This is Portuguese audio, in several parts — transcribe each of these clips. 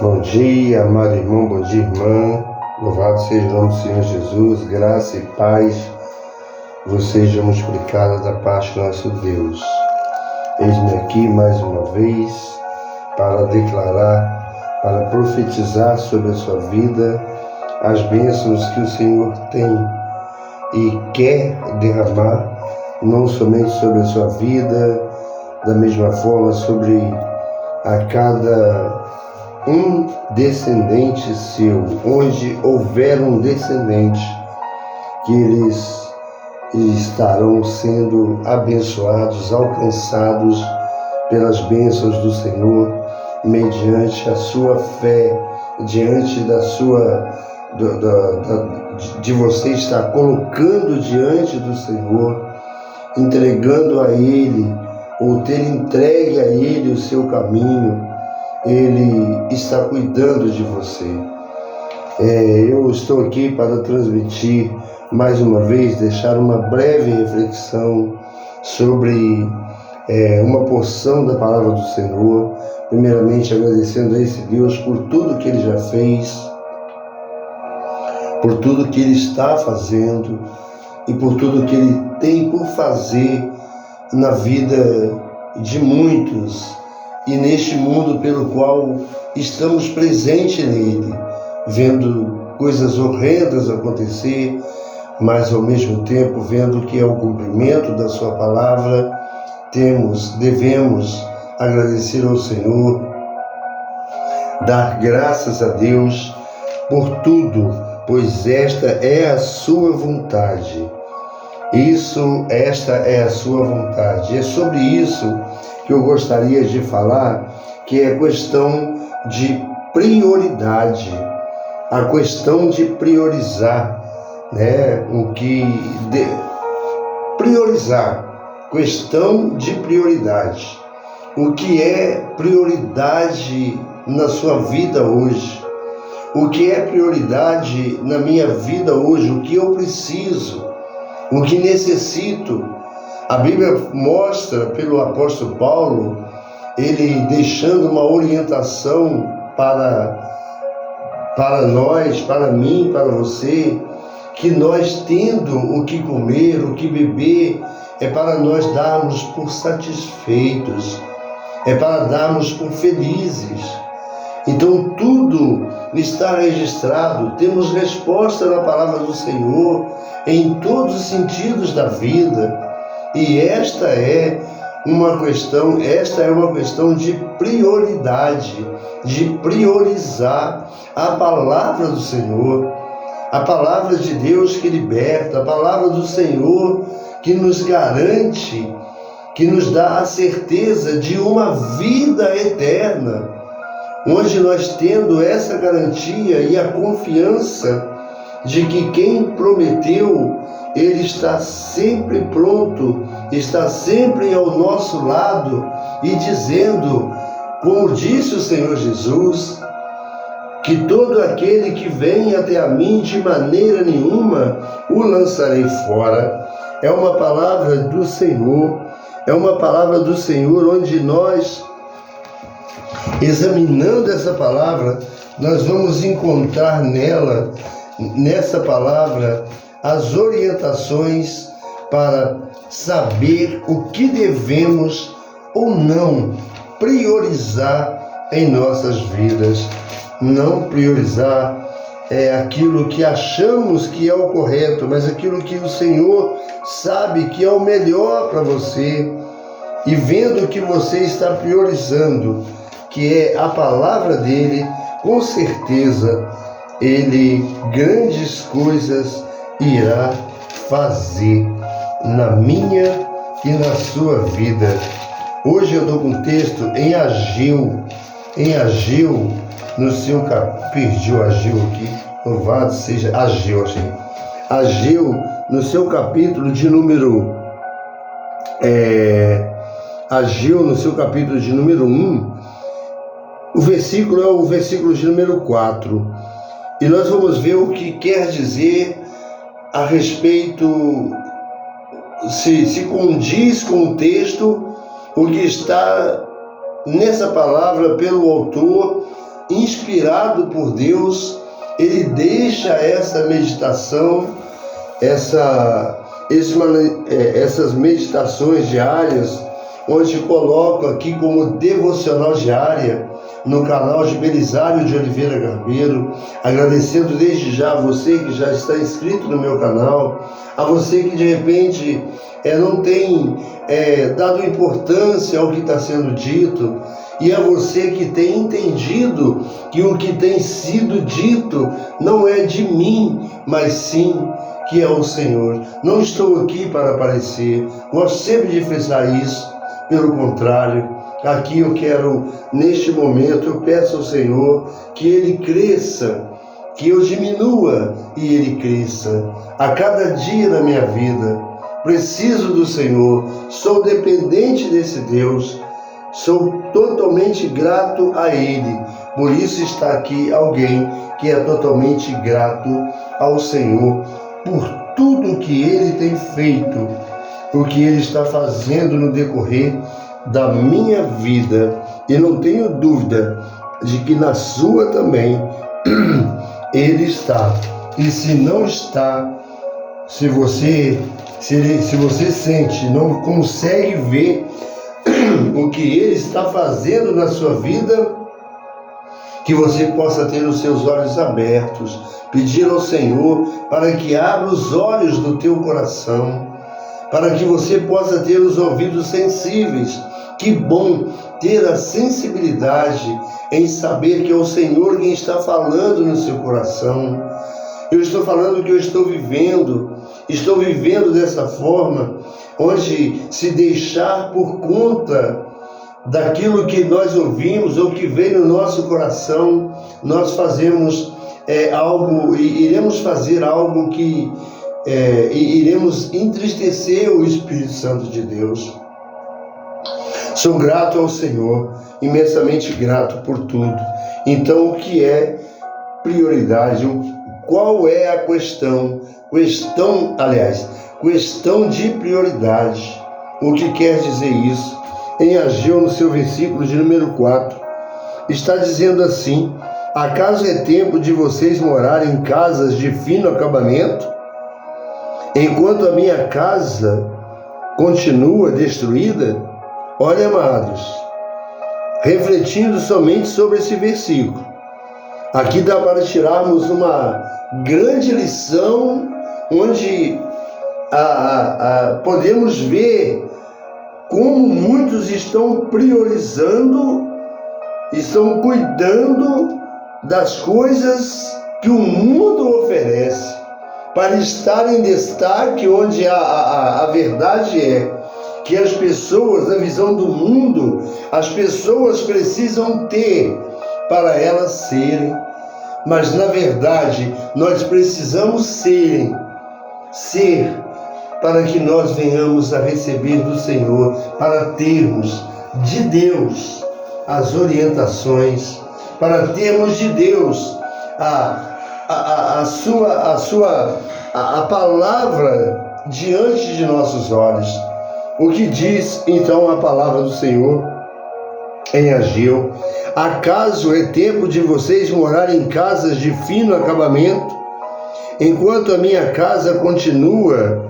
Bom dia, amado irmão, bom dia, irmã. Louvado seja o nome do Senhor Jesus, graça e paz vos seja multiplicada da parte do nosso Deus. Eis-me aqui mais uma vez para declarar, para profetizar sobre a sua vida as bênçãos que o Senhor tem e quer derramar, não somente sobre a sua vida, da mesma forma sobre a cada um descendente seu, onde houver um descendente, que eles estarão sendo abençoados, alcançados pelas bênçãos do Senhor, mediante a sua fé, diante da sua, de você estar colocando diante do Senhor, entregando a Ele, ou ter entregue a Ele o seu caminho. Ele está cuidando de você. Eu estou aqui para transmitir mais uma vez, deixar uma breve reflexão sobre uma porção da palavra do Senhor. Primeiramente agradecendo a esse Deus por tudo que Ele já fez, por tudo que Ele está fazendo e por tudo que Ele tem por fazer na vida de muitos e neste mundo pelo qual estamos presentes nele, vendo coisas horrendas acontecer, mas ao mesmo tempo vendo que é o cumprimento da sua palavra, devemos agradecer ao Senhor, dar graças a Deus por tudo, pois esta é a sua vontade. Esta é a sua vontade. É sobre isso que eu gostaria de falar, que é a questão de prioridade, a questão de priorizar, né? Priorizar, questão de prioridade. O que é prioridade na sua vida hoje? O que é prioridade na minha vida hoje? O que eu preciso? O que necessito? A Bíblia mostra pelo apóstolo Paulo, ele deixando uma orientação para nós, para mim, para você, que nós tendo o que comer, o que beber, é para nós darmos por satisfeitos, é para darmos por felizes. Então tudo está registrado, temos resposta na palavra do Senhor em todos os sentidos da vida. E esta é uma questão de prioridade, de priorizar a palavra do Senhor, a palavra de Deus que liberta, a palavra do Senhor que nos garante, que nos dá a certeza de uma vida eterna, onde nós tendo essa garantia e a confiança de que quem prometeu, Ele está sempre pronto, está sempre ao nosso lado e dizendo, como disse o Senhor Jesus, que todo aquele que vem até a mim de maneira nenhuma o lançarei fora. É uma palavra do Senhor, onde nós, examinando essa palavra, nós vamos encontrar nessa palavra, as orientações para saber o que devemos ou não priorizar em nossas vidas. Não priorizar aquilo que achamos que é o correto, mas aquilo que o Senhor sabe que é o melhor para você. E vendo que você está priorizando, que é a palavra dele, com certeza Ele grandes coisas irá fazer na minha e na sua vida. Hoje eu dou um texto em Ageu, no seu capítulo, perdi o Ageu aqui, louvado seja Ageu, Ageu, no seu capítulo de número, Ageu, no seu capítulo de número 1, o versículo é o versículo de número 4. E nós vamos ver o que quer dizer a respeito, se condiz com o texto, o que está nessa palavra pelo autor, inspirado por Deus. Ele deixa essa meditação, essas meditações diárias, onde coloco aqui como devocional diária, no canal de Belisário de Oliveira Garbeiro, agradecendo desde já a você que já está inscrito no meu canal, a você que de repente não tem dado importância ao que está sendo dito, e a você que tem entendido que o que tem sido dito não é de mim, mas sim que é o Senhor. Não estou aqui para aparecer, gosto sempre de frisar isso, pelo contrário, aqui eu quero, neste momento, eu peço ao Senhor que Ele cresça, que eu diminua e Ele cresça. A cada dia da minha vida, preciso do Senhor, sou dependente desse Deus, sou totalmente grato a Ele. Por isso está aqui alguém que é totalmente grato ao Senhor, por tudo que Ele tem feito, o que Ele está fazendo no decorrer da minha vida, e não tenho dúvida de que na sua também Ele está. E se não está, se você sente, não consegue ver o que Ele está fazendo na sua vida, que você possa ter os seus olhos abertos, pedir ao Senhor para que abra os olhos do teu coração, para que você possa ter os ouvidos sensíveis. Que bom ter a sensibilidade em saber que é o Senhor quem está falando no seu coração. Eu estou falando que eu estou vivendo dessa forma, onde se deixar por conta daquilo que nós ouvimos ou que vem no nosso coração, nós fazemos algo, e iremos fazer algo que iremos entristecer o Espírito Santo de Deus. Sou grato ao Senhor, imensamente grato por tudo. Então, o que é prioridade? Qual é a questão de prioridade? O que quer dizer isso? Em Ageu, no seu versículo de número 4, está dizendo assim: acaso é tempo de vocês morarem em casas de fino acabamento, enquanto a minha casa continua destruída? Olha, amados, refletindo somente sobre esse versículo, aqui dá para tirarmos uma grande lição, onde podemos ver como muitos estão priorizando, estão cuidando das coisas que o mundo oferece, para estar em destaque, onde a verdade é que as pessoas, na visão do mundo, as pessoas precisam ter para elas serem, mas na verdade nós precisamos ser para que nós venhamos a receber do Senhor, para termos de Deus as orientações, para termos de Deus a palavra diante de nossos olhos. O que diz então a palavra do Senhor em Ageu? Acaso é tempo de vocês morarem em casas de fino acabamento, enquanto a minha casa continua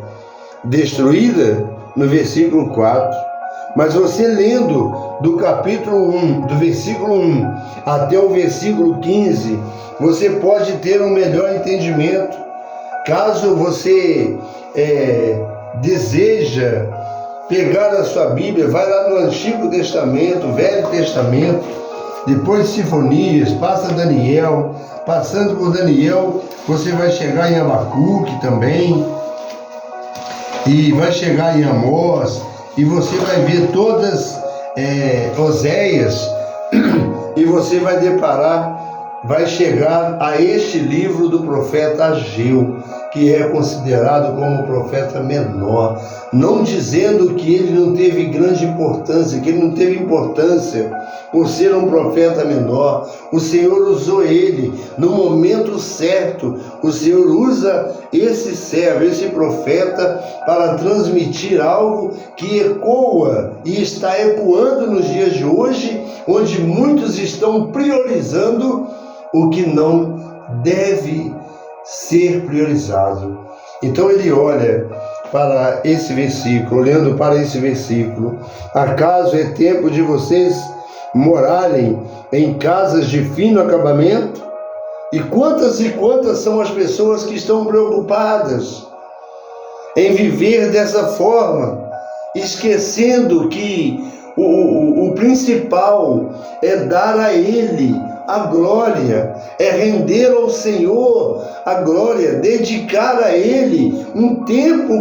destruída? No versículo 4. Mas você lendo do capítulo 1, do versículo 1 até o versículo 15, você pode ter um melhor entendimento. Caso você deseja pegar a sua Bíblia, vai lá no Antigo Testamento, Velho Testamento, depois de Sinfonias, passa Daniel, passando por Daniel, você vai chegar em Abacuque também, e vai chegar em Amós, e você vai ver todas Oséias, e você vai chegar a este livro do profeta Ageu, que é considerado como profeta menor, não dizendo que ele não teve grande importância, que ele não teve importância por ser um profeta menor. O Senhor usou ele no momento certo. O Senhor usa esse servo, esse profeta, para transmitir algo que ecoa e está ecoando nos dias de hoje, onde muitos estão priorizando o que não deve ser priorizado. Então ele olha para esse versículo, olhando para esse versículo: acaso é tempo de vocês morarem em casas de fino acabamento? E quantas são as pessoas que estão preocupadas em viver dessa forma, esquecendo que o principal é dar a Ele a glória, é render ao Senhor a glória, dedicar a Ele um tempo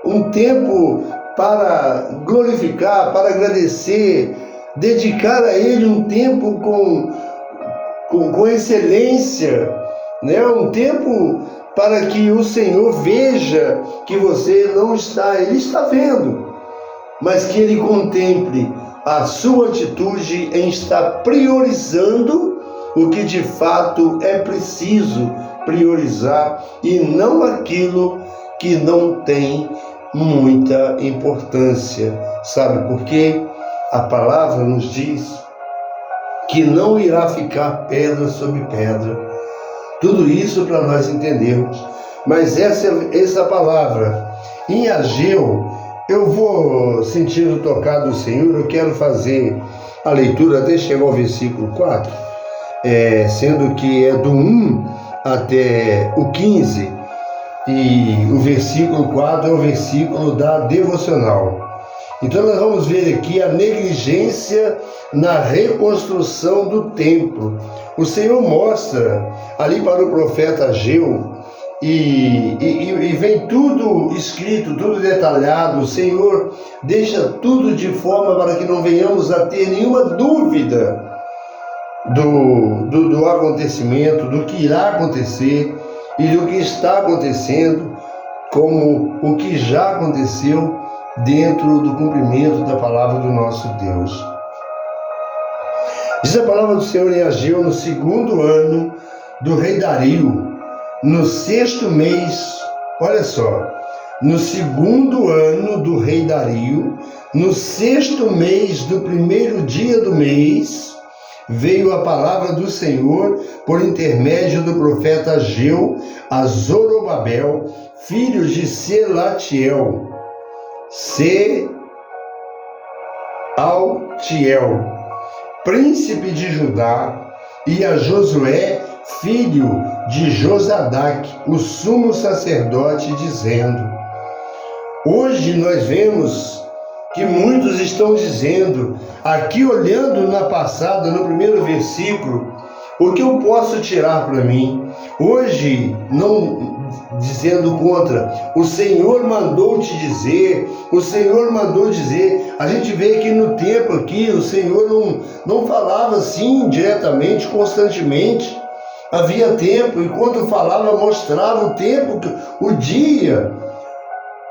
um tempo para glorificar, para agradecer, dedicar a Ele um tempo com excelência, né? Um tempo para que o Senhor veja que você não está, Ele está vendo, mas que Ele contemple a sua atitude em estar priorizando o que de fato é preciso priorizar e não aquilo que não tem muita importância. Sabe por quê? A palavra nos diz que não irá ficar pedra sobre pedra. Tudo isso para nós entendermos. Mas essa palavra em Ageu, eu vou sentindo tocar do Senhor. Eu quero fazer a leitura até chegar ao versículo 4, sendo que é do 1 até o 15, e o versículo 4 é o versículo da devocional. Então nós vamos ver aqui a negligência na reconstrução do templo. O Senhor mostra ali para o profeta Ageu, e vem tudo escrito, tudo detalhado. O Senhor deixa tudo de forma para que não venhamos a ter nenhuma dúvida do acontecimento, do que irá acontecer e do que está acontecendo, como o que já aconteceu dentro do cumprimento da palavra do nosso Deus. Diz a palavra do Senhor em Ageu: no 2º ano do rei Dario, no 6º mês, olha só, no 2º ano do rei Dario, no 6º mês do 1º dia do mês, veio a palavra do Senhor por intermédio do profeta Ageu a Zorobabel, filho de Selatiel, príncipe de Judá, e a Josué, filho de Josadac, o sumo sacerdote, dizendo: hoje nós vemos que muitos estão dizendo, aqui olhando na passada, no primeiro versículo, o que eu posso tirar para mim? Hoje, não dizendo contra, o Senhor mandou te dizer, o Senhor mandou dizer. A gente vê que no tempo aqui, o Senhor não falava assim diretamente, constantemente. Havia tempo, enquanto falava, mostrava o tempo, o dia,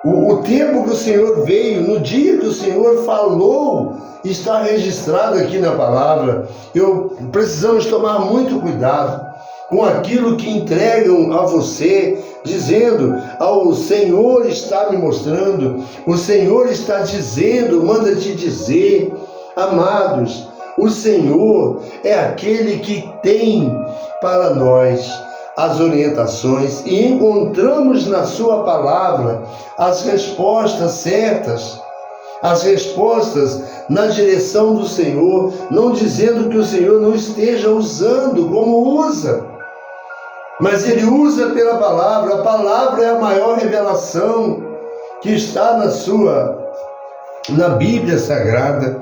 o tempo que o Senhor veio, no dia que o Senhor falou, está registrado aqui na palavra. Precisamos tomar muito cuidado com aquilo que entregam a você, dizendo: o Senhor está me mostrando, o Senhor está dizendo, manda te dizer. Amados, o Senhor é aquele que tem para nós as orientações, e encontramos na sua palavra as respostas certas, as respostas na direção do Senhor, não dizendo que o Senhor não esteja usando como usa, mas Ele usa pela palavra. A palavra é a maior revelação que está na Bíblia Sagrada.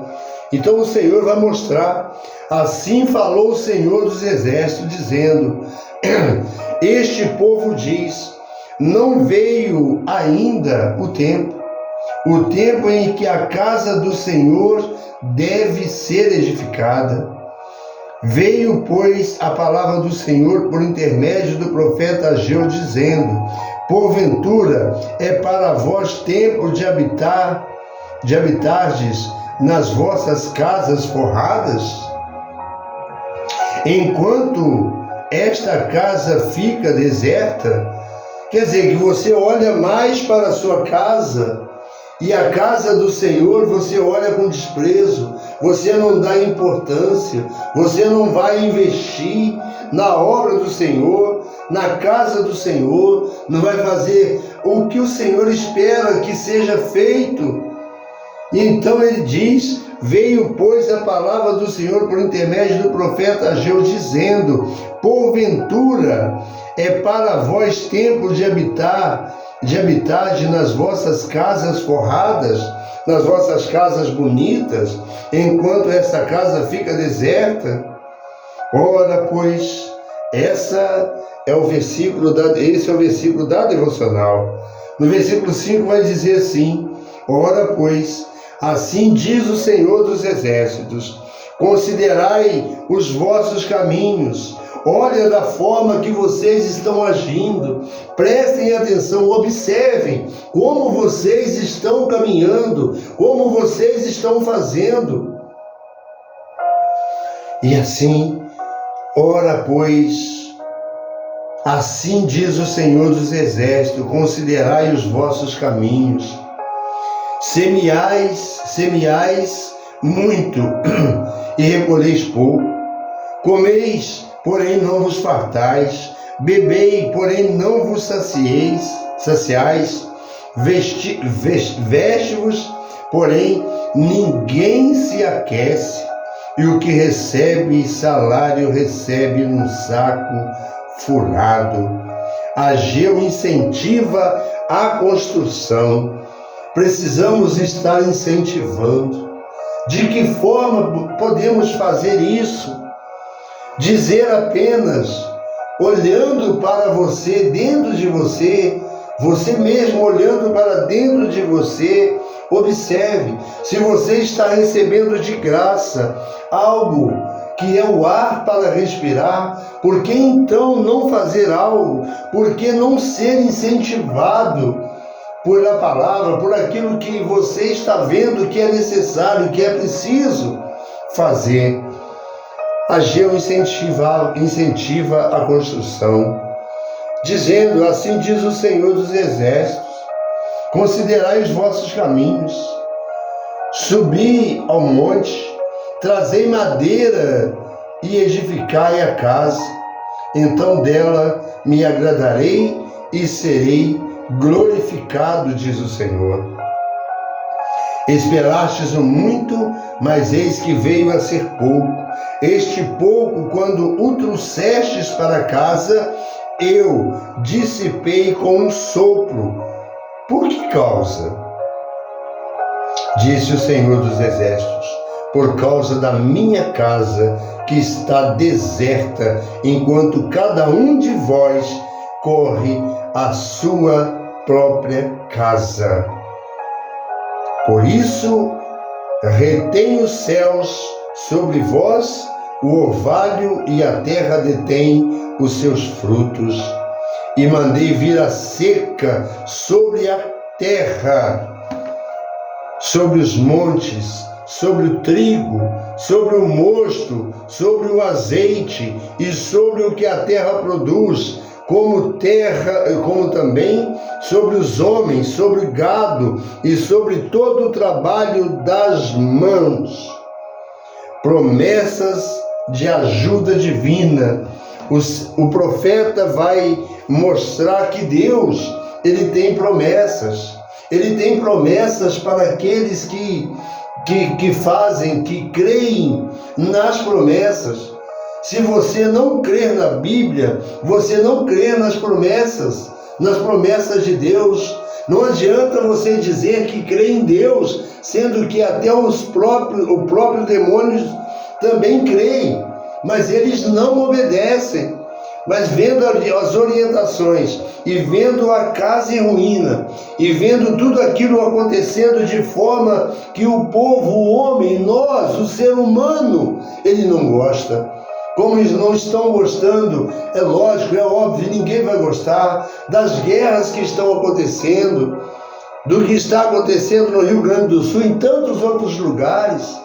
Então o Senhor vai mostrar: assim falou o Senhor dos Exércitos, dizendo: este povo diz, não veio ainda o tempo em que a casa do Senhor deve ser edificada. Veio, pois, a palavra do Senhor por intermédio do profeta Ageu, dizendo: porventura é para vós tempo de habitardes nas vossas casas forradas? Enquanto esta casa fica deserta, quer dizer que você olha mais para a sua casa, e a casa do Senhor você olha com desprezo, você não dá importância, você não vai investir na obra do Senhor, na casa do Senhor, não vai fazer o que o Senhor espera que seja feito. E então ele diz: veio, pois, a palavra do Senhor por intermédio do profeta Ageu, dizendo: porventura é para vós tempo de habitar nas vossas casas forradas, nas vossas casas bonitas, enquanto esta casa fica deserta? Ora, pois, esse é o versículo da devocional. No versículo 5 vai dizer assim: ora, pois, assim diz o Senhor dos Exércitos: considerai os vossos caminhos, olha da forma que vocês estão agindo, prestem atenção, observem como vocês estão caminhando, como vocês estão fazendo. E assim, ora, pois, assim diz o Senhor dos Exércitos: considerai os vossos caminhos. Semeais muito e recolheis pouco. Comeis, porém não vos fartais. Bebei, porém não vos saciais. Veste-vos, porém ninguém se aquece. E o que recebe salário recebe num saco furado. Ageu incentiva a construção. Precisamos estar incentivando. De que forma podemos fazer isso? Dizer apenas, olhando para você, dentro de você, você mesmo olhando para dentro de você, observe se você está recebendo de graça algo que é o ar para respirar. Por que então não fazer algo? Por que não ser incentivado por a palavra, por aquilo que você está vendo que é necessário, que é preciso fazer? Ageu incentiva a construção, dizendo: assim diz o Senhor dos Exércitos: considerai os vossos caminhos, subi ao monte, trazei madeira e edificai a casa, então dela me agradarei e serei glorificado, diz o Senhor. Esperastes o muito, mas eis que veio a ser pouco. Este pouco, quando o trouxestes para casa, eu dissipei com um sopro. Por que causa? Disse o Senhor dos Exércitos: por causa da minha casa, que está deserta, enquanto cada um de vós corre à sua própria casa. Por isso, retém os céus sobre vós o orvalho, e a terra detém os seus frutos. E mandei vir a seca sobre a terra, sobre os montes, sobre o trigo, sobre o mosto, sobre o azeite e sobre o que a terra produz, como também sobre os homens, sobre o gado e sobre todo o trabalho das mãos. Promessas de ajuda divina. O profeta vai mostrar que Deus, ele tem promessas. Ele tem promessas para aqueles que creem nas promessas. Se você não crer na Bíblia, você não crê nas promessas de Deus. Não adianta você dizer que crê em Deus, sendo que até o próprio demônio também creem, mas eles não obedecem. Mas vendo as orientações e vendo a casa em ruína e vendo tudo aquilo acontecendo de forma que o povo, o homem, nós, o ser humano, ele não gosta. como não estão gostando, é lógico, é óbvio, ninguém vai gostar das guerras que estão acontecendo, do que está acontecendo no Rio Grande do Sul, em tantos outros lugares.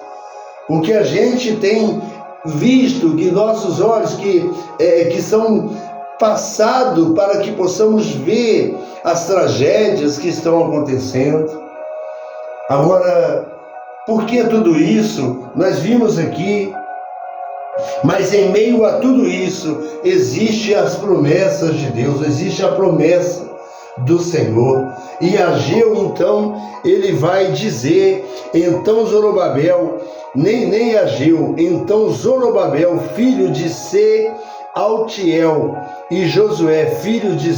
O que a gente tem visto, que nossos olhos que são passados para que possamos ver as tragédias que estão acontecendo. Agora, por que tudo isso? Nós vimos aqui, mas em meio a tudo isso, existem as promessas de Deus, existe a promessa do Senhor. E Ageu, então, ele vai dizer, então Zorobabel, nem Ageu, então Zorobabel, filho de Sealtiel, e Josué, filho de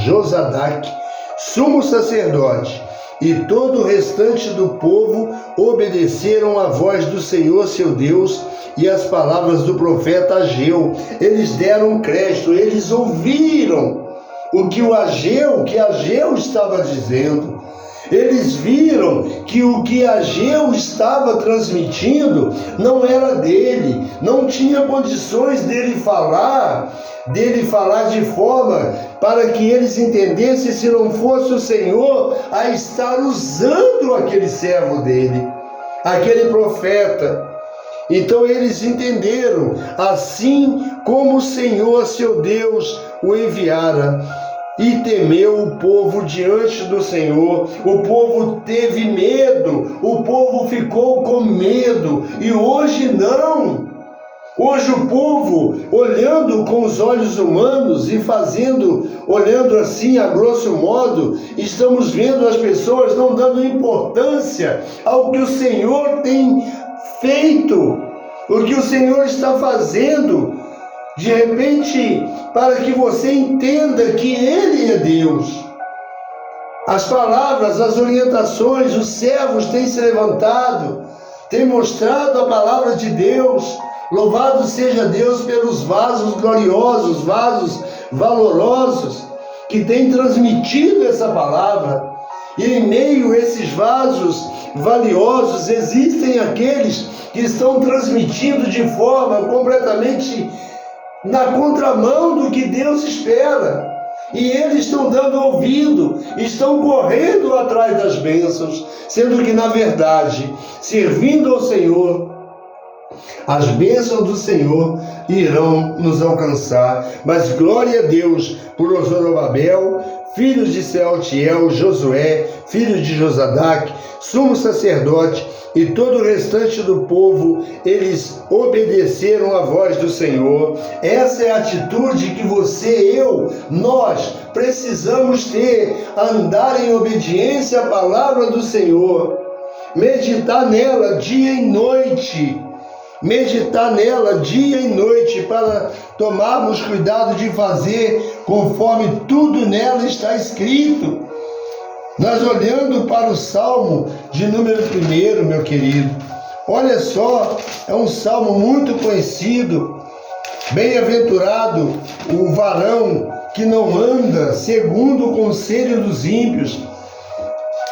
Josadaque, sumo sacerdote, e todo o restante do povo obedeceram à voz do Senhor seu Deus e às palavras do profeta Ageu. Eles deram crédito, eles ouviram o que Ageu estava dizendo. Eles viram que o que Ageu estava transmitindo não era dele, não tinha condições dele falar de forma para que eles entendessem, se não fosse o Senhor a estar usando aquele servo dele, aquele profeta. Então eles entenderam, assim como o Senhor, seu Deus, o enviara. E temeu o povo diante do Senhor. O povo teve medo, o povo ficou com medo. E hoje não. Hoje o povo, olhando com os olhos humanos e olhando assim a grosso modo, estamos vendo as pessoas não dando importância ao que o Senhor tem feito, o que o Senhor está fazendo. De repente, para que você entenda que Ele é Deus. As palavras, as orientações, os servos têm se levantado, têm mostrado a palavra de Deus. Louvado seja Deus pelos vasos gloriosos, vasos valorosos, que têm transmitido essa palavra. E em meio a esses vasos valiosos, existem aqueles que estão transmitindo de forma completamente na contramão do que Deus espera. E eles estão dando ouvido, estão correndo atrás das bênçãos, sendo que, na verdade, servindo ao Senhor, as bênçãos do Senhor irão nos alcançar. Mas glória a Deus por Zorobabel, filho de Sealtiel, Josué, filho de Josadaque, sumo sacerdote, e todo o restante do povo, eles obedeceram à voz do Senhor. Essa é a atitude que você, nós precisamos ter, andar em obediência à palavra do Senhor, meditar nela dia e noite, para tomarmos cuidado de fazer conforme tudo nela está escrito. Nós olhando para o Salmo de número 1, meu querido, olha só, é um salmo muito conhecido. Bem-aventurado o varão que não anda segundo o conselho dos ímpios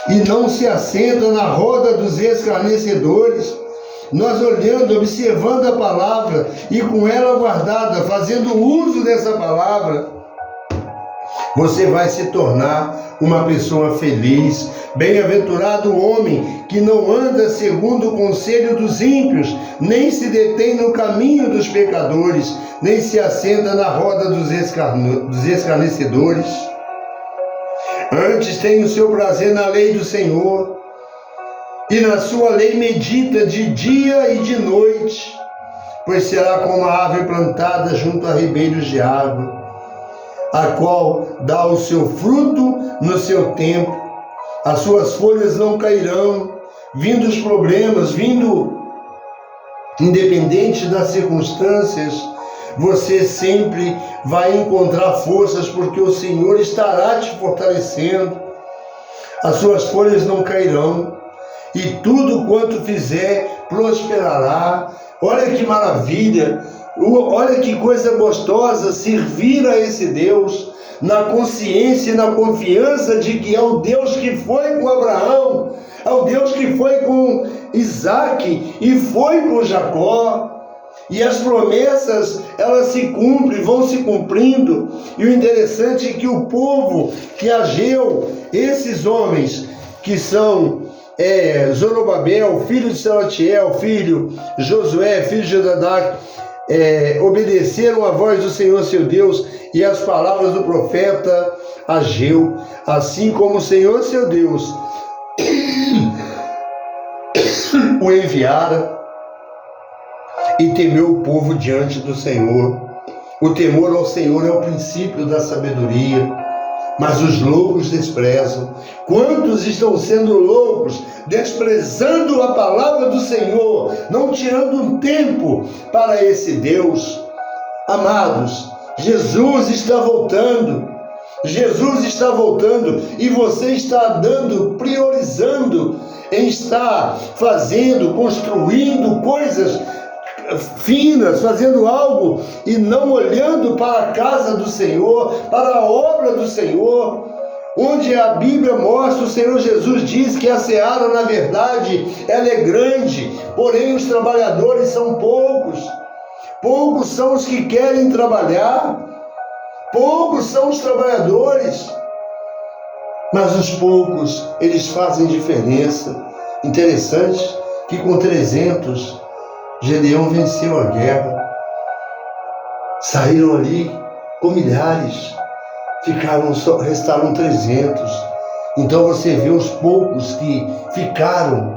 e não se assenta na roda dos escarnecedores. Nós olhando, observando a palavra e com ela guardada, fazendo uso dessa palavra, você vai se tornar uma pessoa feliz. Bem-aventurado o homem que não anda segundo o conselho dos ímpios, nem se detém no caminho dos pecadores, nem se assenta na roda dos escarnecedores. Antes tem o seu prazer na lei do Senhor, e na sua lei medita de dia e de noite, pois será como a árvore plantada junto a ribeiros de água, a qual dá o seu fruto no seu tempo, as suas folhas não cairão. Vindo os problemas, independente das circunstâncias, você sempre vai encontrar forças, porque o Senhor estará te fortalecendo. As suas folhas não cairão, e tudo quanto fizer prosperará. Olha que maravilha! Olha que coisa gostosa servir a esse Deus, na consciência e na confiança de que é o Deus que foi com Abraão, é o Deus que foi com Isaac e foi com Jacó. E as promessas, elas se cumprem, vão se cumprindo. E o interessante é que o povo que Ageu, esses homens que são Zorobabel, filho de Salatiel, filho Josué, filho de Josadac, obedeceram a voz do Senhor seu Deus e as palavras do profeta Ageu, assim como o Senhor seu Deus o enviara, e temeu o povo diante do Senhor. O temor ao Senhor é o princípio da sabedoria, mas os loucos desprezam. Quantos estão sendo loucos, desprezando a palavra do Senhor, não tirando um tempo para esse Deus? Amados, Jesus está voltando. Jesus está voltando e você está priorizando em estar fazendo, construindo coisas finas, fazendo algo e não olhando para a casa do Senhor, para a obra do Senhor, onde a Bíblia mostra, o Senhor Jesus diz que a seara, na verdade, ela é grande, porém os trabalhadores são poucos. Poucos são os que querem trabalhar, poucos são os trabalhadores, mas os poucos, eles fazem diferença. Interessante que com 300, Gedeão venceu a guerra. Saíram ali com milhares, restaram 300. Então você vê os poucos que ficaram,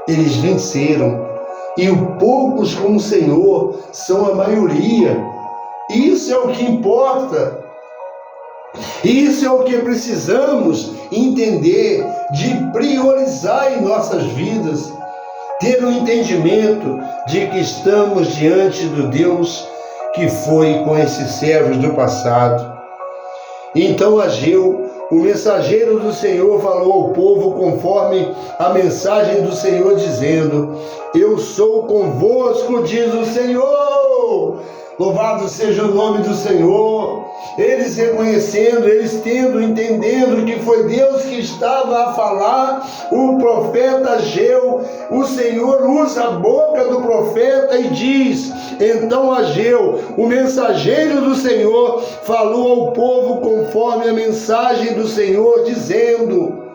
eles venceram. E os poucos com o Senhor são a maioria. Isso é o que importa. Isso é o que precisamos entender, de priorizar em nossas vidas. Ter um entendimento de que estamos diante do Deus que foi com esses servos do passado. Então Ageu, o mensageiro do Senhor, falou ao povo conforme a mensagem do Senhor, dizendo: eu sou convosco, diz o Senhor. Louvado seja o nome do Senhor. Eles reconhecendo, eles entendendo que foi Deus que estava a falar, o profeta Ageu, o Senhor usa a boca do profeta e diz: então Ageu, o mensageiro do Senhor, falou ao povo conforme a mensagem do Senhor, dizendo,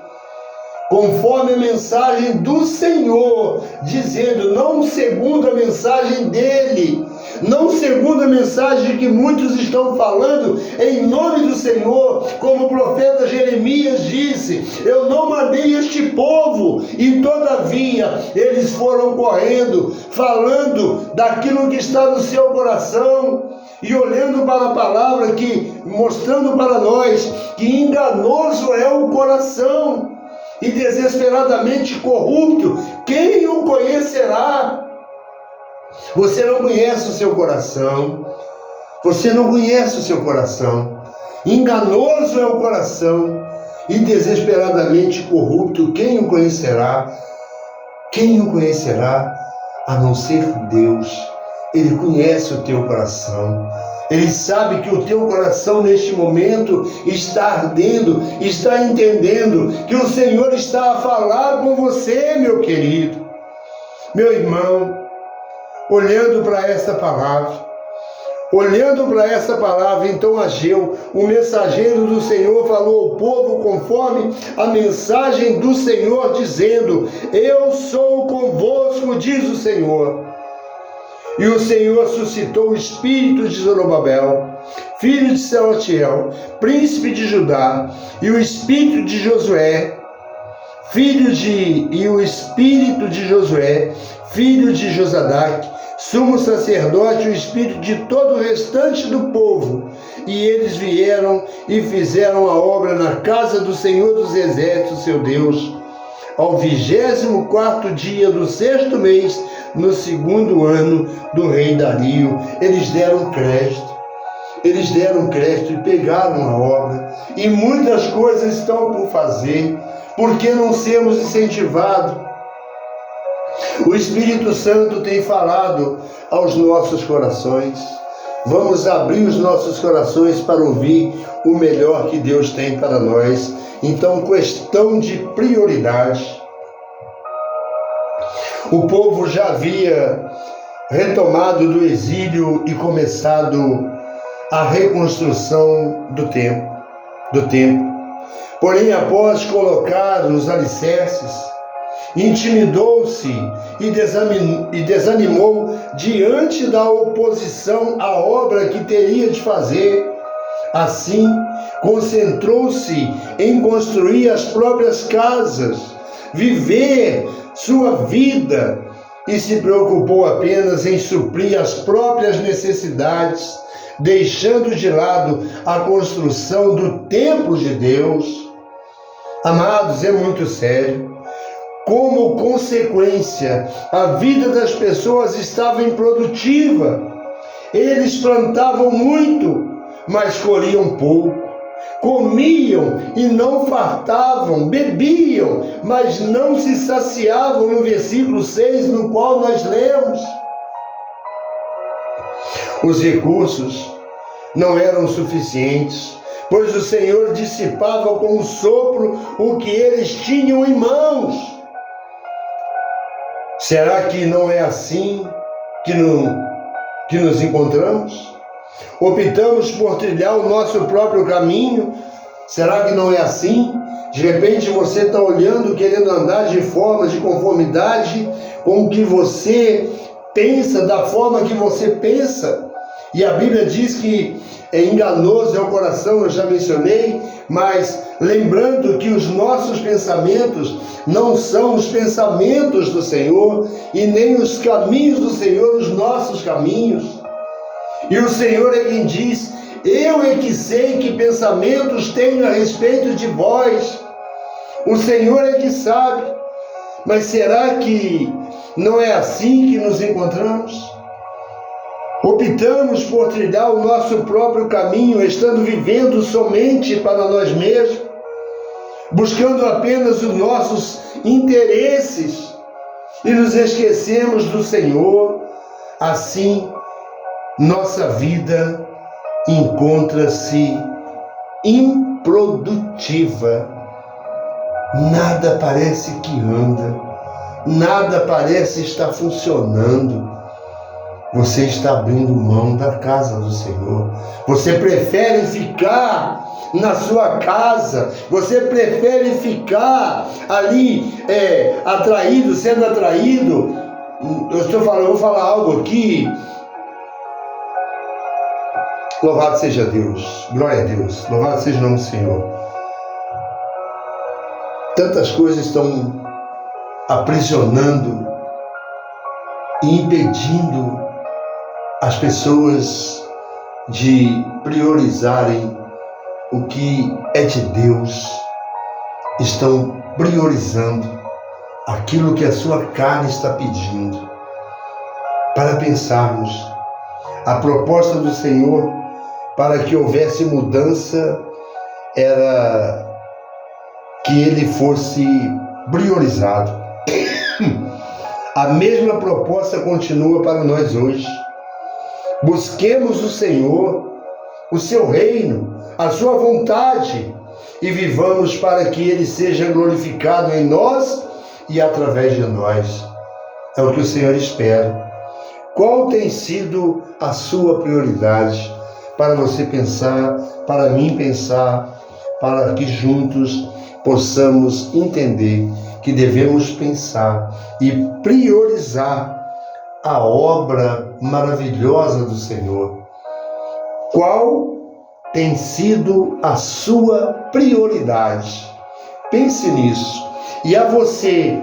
conforme a mensagem do Senhor, dizendo, não segundo a mensagem dele, não segundo a mensagem que muitos estão falando em nome do Senhor, como o profeta Jeremias disse: eu não mandei este povo, e todavia eles foram correndo, falando daquilo que está no seu coração, e olhando para a palavra, mostrando para nós que enganoso é o coração, e desesperadamente corrupto, quem o conhecerá? Você não conhece o seu coração. Você não conhece o seu coração. Enganoso é o coração e desesperadamente corrupto. Quem o conhecerá? Quem o conhecerá a não ser Deus? Ele conhece o teu coração. Ele sabe que o teu coração neste momento está ardendo, está entendendo que o Senhor está a falar com você, meu querido, meu irmão. Olhando para essa palavra, então Ageu, o mensageiro do Senhor, falou ao povo conforme a mensagem do Senhor, dizendo: eu sou convosco, diz o Senhor. E o Senhor suscitou o espírito de Zorobabel, filho de Salatiel, príncipe de Judá, e o espírito de Josué, filho de Josadac, sumo sacerdote, o espírito de todo o restante do povo. E eles vieram e fizeram a obra na casa do Senhor dos Exércitos, seu Deus, ao 24º dia do 6º mês, no 2º ano do rei Dario. Eles deram crédito e pegaram a obra. E muitas coisas estão por fazer. Por que não sermos incentivados? O Espírito Santo tem falado aos nossos corações. Vamos abrir os nossos corações para ouvir o melhor que Deus tem para nós. Então, questão de prioridade. O povo já havia retomado do exílio e começado a reconstrução do templo. Porém, após colocar os alicerces, intimidou-se e desanimou diante da oposição à obra que teria de fazer. Assim, concentrou-se em construir as próprias casas, viver sua vida e se preocupou apenas em suprir as próprias necessidades, deixando de lado a construção do templo de Deus. Amados, é muito sério. Como consequência, a vida das pessoas estava improdutiva. Eles plantavam muito, mas colhiam pouco. Comiam e não fartavam, bebiam, mas não se saciavam, no versículo 6, no qual nós lemos. Os recursos não eram suficientes, pois o Senhor dissipava com um sopro o que eles tinham em mãos. Será que não é assim que nos encontramos? Optamos por trilhar o nosso próprio caminho? Será que não é assim? De repente você está olhando, querendo andar de forma de conformidade com o que você pensa, da forma que você pensa. E a Bíblia diz que enganoso é o coração, eu já mencionei, mas lembrando que os nossos pensamentos não são os pensamentos do Senhor, e nem os caminhos do Senhor os nossos caminhos. E o Senhor é quem diz: eu é que sei que pensamentos tenho a respeito de vós. O Senhor é que sabe. Mas será que não é assim que nos encontramos? Optamos por trilhar o nosso próprio caminho, estando vivendo somente para nós mesmos, buscando apenas os nossos interesses, e nos esquecemos do Senhor. Assim, nossa vida encontra-se improdutiva. Nada parece que anda, nada parece estar funcionando. Você está abrindo mão da casa do Senhor. Você prefere ficar na sua casa. Você prefere ficar ali atraído, sendo atraído. Eu vou falar algo aqui. Louvado seja Deus. Glória a Deus. Louvado seja o nome do Senhor. Tantas coisas estão aprisionando e impedindo as pessoas de priorizarem o que é de Deus. Estão priorizando aquilo que a sua carne está pedindo. Para pensarmos, a proposta do Senhor para que houvesse mudança era que ele fosse priorizado. A mesma proposta continua para nós hoje. Busquemos o Senhor, o seu reino, a sua vontade, e vivamos para que ele seja glorificado em nós e através de nós. É o que o Senhor espera. Qual tem sido a sua prioridade? Para você pensar, para mim pensar, para que juntos possamos entender que devemos pensar e priorizar a obra maravilhosa do Senhor. Qual tem sido a sua prioridade? Pense nisso. E a você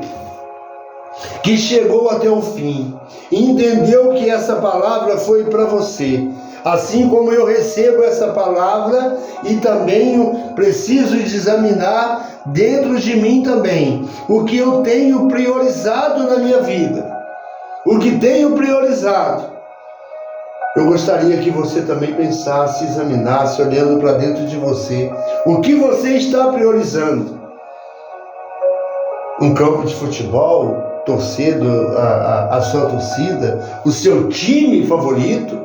que chegou até o fim, entendeu que essa palavra foi para você, assim como eu recebo essa palavra e também preciso examinar dentro de mim também o que eu tenho priorizado na minha vida, o que tenho priorizado. Eu gostaria que você também pensasse, examinasse, olhando para dentro de você, o que você está priorizando. Um campo de futebol, torcendo a sua torcida, o seu time favorito,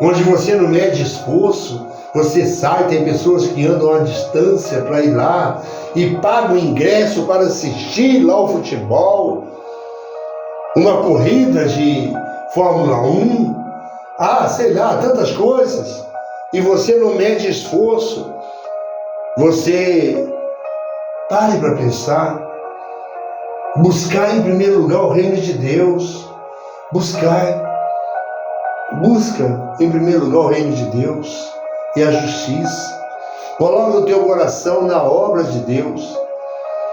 onde você não mede esforço, você sai, tem pessoas que andam à distância para ir lá e pagam ingresso para assistir lá o futebol, uma corrida de Fórmula 1, sei lá, tantas coisas, e você não mede esforço. Você pare para pensar, buscar em primeiro lugar o reino de Deus, busca em primeiro lugar o reino de Deus e a justiça. Coloque o teu coração na obra de Deus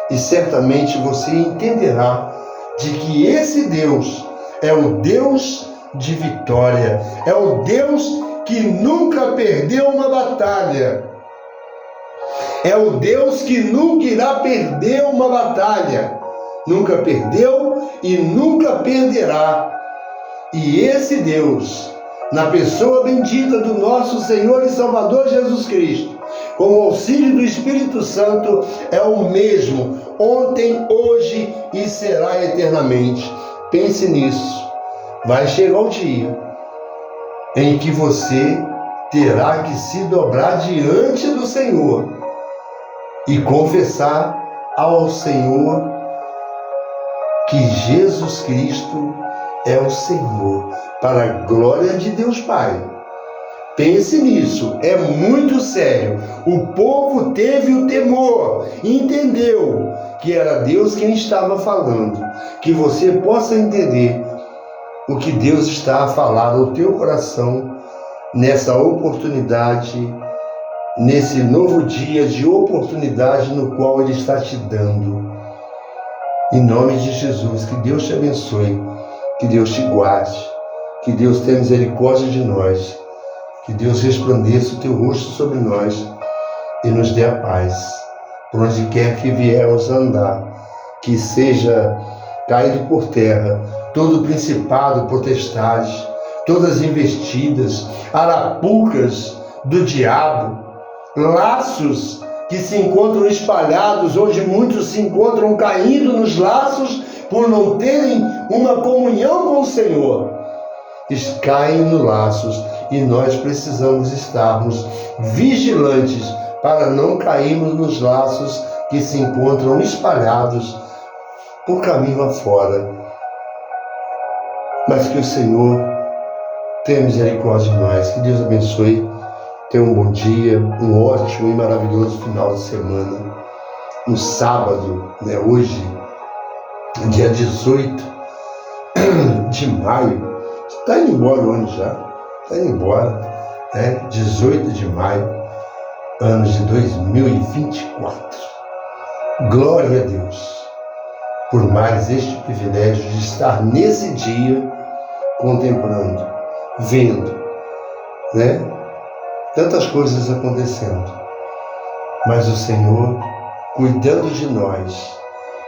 e certamente você entenderá de que esse Deus é o Deus de vitória, é o Deus que nunca perdeu uma batalha, é o Deus que nunca irá perder uma batalha, nunca perdeu e nunca perderá. E esse Deus, na pessoa bendita do nosso Senhor e Salvador Jesus Cristo, com o auxílio do Espírito Santo, é o mesmo ontem, hoje e será eternamente. Pense nisso. Vai chegar o dia em que você terá que se dobrar diante do Senhor e confessar ao Senhor que Jesus Cristo é o Senhor, para a glória de Deus Pai. Pense nisso, é muito sério. O povo teve o temor, entendeu que era Deus quem estava falando. Que você possa entender o que Deus está a falar ao teu coração nessa oportunidade, nesse novo dia de oportunidade no qual Ele está te dando. Em nome de Jesus, que Deus te abençoe, que Deus te guarde, que Deus tenha misericórdia de nós, que Deus resplandeça o teu rosto sobre nós e nos dê a paz. Por onde quer que viermos a andar, que seja caído por terra todo principado, potestade, todas as investidas, arapucas do diabo, laços que se encontram espalhados, onde muitos se encontram caindo nos laços por não terem uma comunhão com o Senhor. Eles caem nos laços e nós precisamos estarmos vigilantes para não cairmos nos laços que se encontram espalhados por caminho afora. Mas que o Senhor tenha misericórdia de nós, que Deus abençoe. Tenha um bom dia, um ótimo e maravilhoso final de semana. No sábado, hoje, dia 18 de maio, está indo embora o ano já, está indo embora, 18 de maio, ano de 2024. Glória a Deus por mais este privilégio de estar nesse dia contemplando, vendo, tantas coisas acontecendo, mas o Senhor cuidando de nós,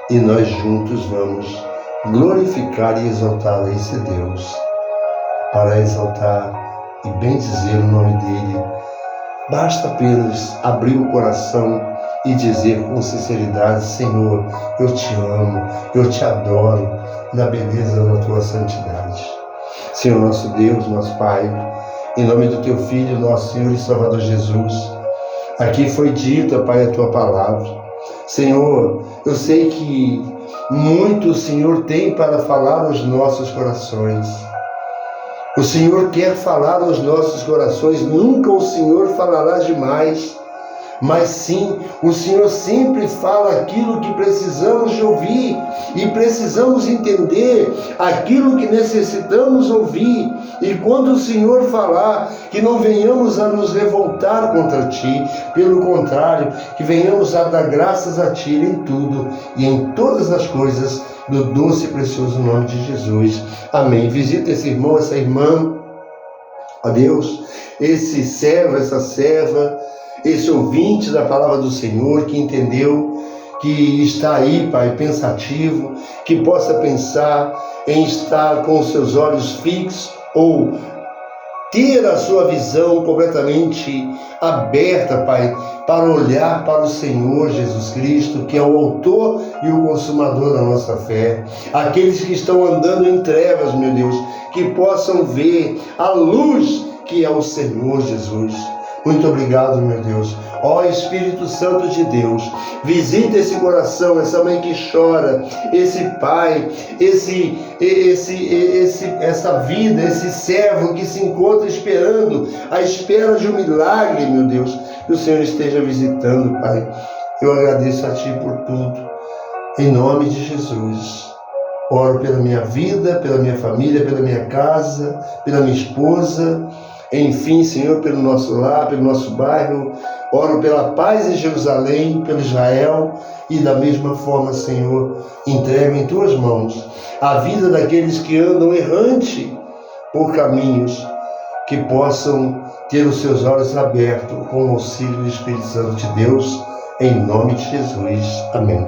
e nós juntos vamos glorificar e exaltar a esse Deus. Para exaltar e bendizer o nome dele, basta apenas abrir o coração e dizer com sinceridade: Senhor, eu te amo, eu te adoro, na beleza da tua santidade. Senhor, nosso Deus, nosso Pai, em nome do teu Filho, nosso Senhor e Salvador Jesus, aqui foi dita, Pai, a tua palavra. Senhor, eu sei que muito o Senhor tem para falar aos nossos corações. O Senhor quer falar aos nossos corações, nunca o Senhor falará demais, mas sim, o Senhor sempre fala aquilo que precisamos de ouvir e precisamos entender aquilo que necessitamos ouvir. E quando o Senhor falar, que não venhamos a nos revoltar contra Ti, pelo contrário, que venhamos a dar graças a Ti em tudo e em todas as coisas, no doce e precioso nome de Jesus. Amém. Visita esse irmão, essa irmã, ó Deus, esse servo, essa serva, esse ouvinte da palavra do Senhor, que entendeu, que está aí, Pai, pensativo, que possa pensar em estar com os seus olhos fixos ou ter a sua visão completamente aberta, Pai, para olhar para o Senhor Jesus Cristo, que é o autor e o consumador da nossa fé. Aqueles que estão andando em trevas, meu Deus, que possam ver a luz que é o Senhor Jesus. Muito obrigado, meu Deus. Ó Espírito Santo de Deus, visita esse coração, essa mãe que chora, esse pai, essa vida, esse servo que se encontra esperando, à espera de um milagre, meu Deus, que o Senhor esteja visitando, Pai. Eu agradeço a Ti por tudo. Em nome de Jesus. Oro pela minha vida, pela minha família, pela minha casa, pela minha esposa, enfim, Senhor, pelo nosso lar, pelo nosso bairro. Oro pela paz em Jerusalém, pelo Israel, e da mesma forma, Senhor, entrego em Tuas mãos a vida daqueles que andam errante por caminhos, que possam ter os seus olhos abertos com o auxílio do Espírito Santo de Deus, em nome de Jesus. Amém.